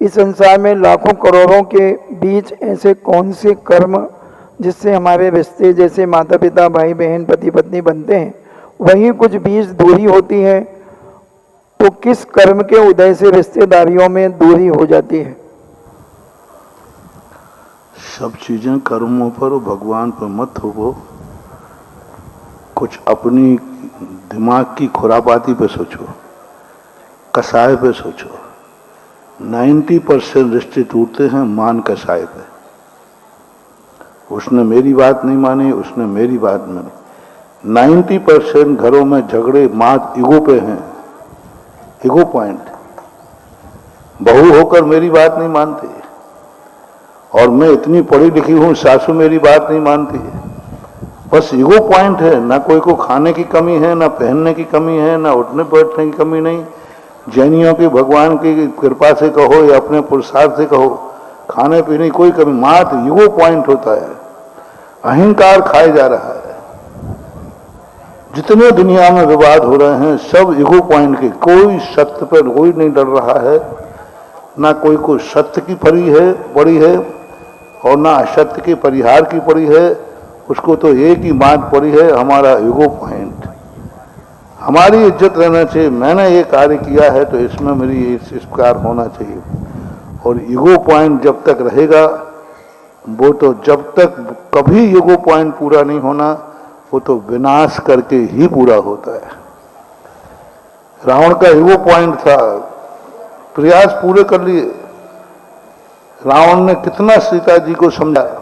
इस संसार में लाखों करोड़ों के बीच ऐसे कौन से कर्म जिससे हमारे रिश्ते जैसे माता पिता भाई बहन पति पत्नी बनते हैं वहीं कुछ बीच दूरी होती है, तो किस कर्म के उदय से रिश्तेदारियों में दूरी हो जाती है? सब चीजें कर्मों पर और भगवान पर मत हो, कुछ अपनी दिमाग की खुरापाती पे सोचो, कसाय पे सोचो। 90% रिश्ते टूटते हैं मान कसाय पे। उसने मेरी बात नहीं मानी, उसने मेरी बात मानी। 90% घरों में झगड़े मात ईगो पे हैं, ईगो पॉइंट। बहू होकर मेरी बात नहीं मानती, और मैं इतनी पढ़ी लिखी हूं, सासू मेरी बात नहीं मानती है। बस ईगो पॉइंट है। ना कोई को खाने की कमी है, ना पहनने की कमी है, ना उठने बैठने की कमी नहीं। जैनियों की भगवान की कृपा से कहो या अपने पुरुषार्थ से कहो, खाने पीने की कोई कमी, मात्र ईगो पॉइंट होता है। अहंकार खाए जा रहा है। जितने दुनिया में विवाद हो रहे हैं सब ईगो पॉइंट के। कोई सत्य पर कोई नहीं डर रहा है, ना कोई को सत्य की पड़ी है और ना असत्य के परिहार की पड़ी है। उसको तो एक ही बात पड़ी है, हमारा ईगो पॉइंट। हमारी इज्जत रहना चाहिए। मैंने ये कार्य किया है तो इसमें मेरी इस प्रकार होना चाहिए। और ईगो पॉइंट जब तक रहेगा, वो तो जब तक कभी ईगो पॉइंट पूरा नहीं होना, वो तो विनाश करके ही पूरा होता है। रावण का ईगो पॉइंट था, प्रयास पूरे कर लिए। रावण ने कितना सीता जी को समझाया,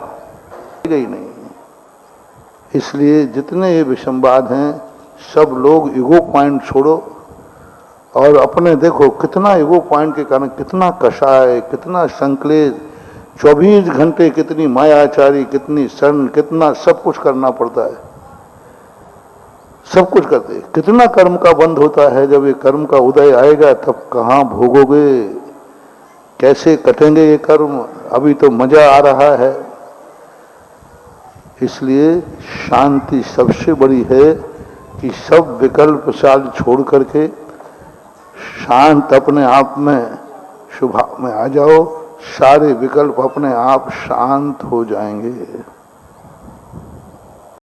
गई नहीं। इसलिए जितने ये विषमवाद हैं, सब लोग ईगो पॉइंट छोड़ो और अपने देखो कितना ईगो पॉइंट के कारण कितना कषाय, कितना संकलेश, 24 घंटे कितनी मायाचारी, कितनी शरण, कितना सब कुछ करना पड़ता है। सब कुछ करते, कितना कर्म का बंध होता है। जब ये कर्म का उदय आएगा तब कहाँ भोगोगे, कैसे कटेंगे ये कर्म। अभी तो मजा आ रहा है। इसलिए शांति सबसे बड़ी है कि सब विकल्प साल छोड़ करके शांत अपने आप में स्वभाव में आ जाओ, सारे विकल्प अपने आप शांत हो जाएंगे।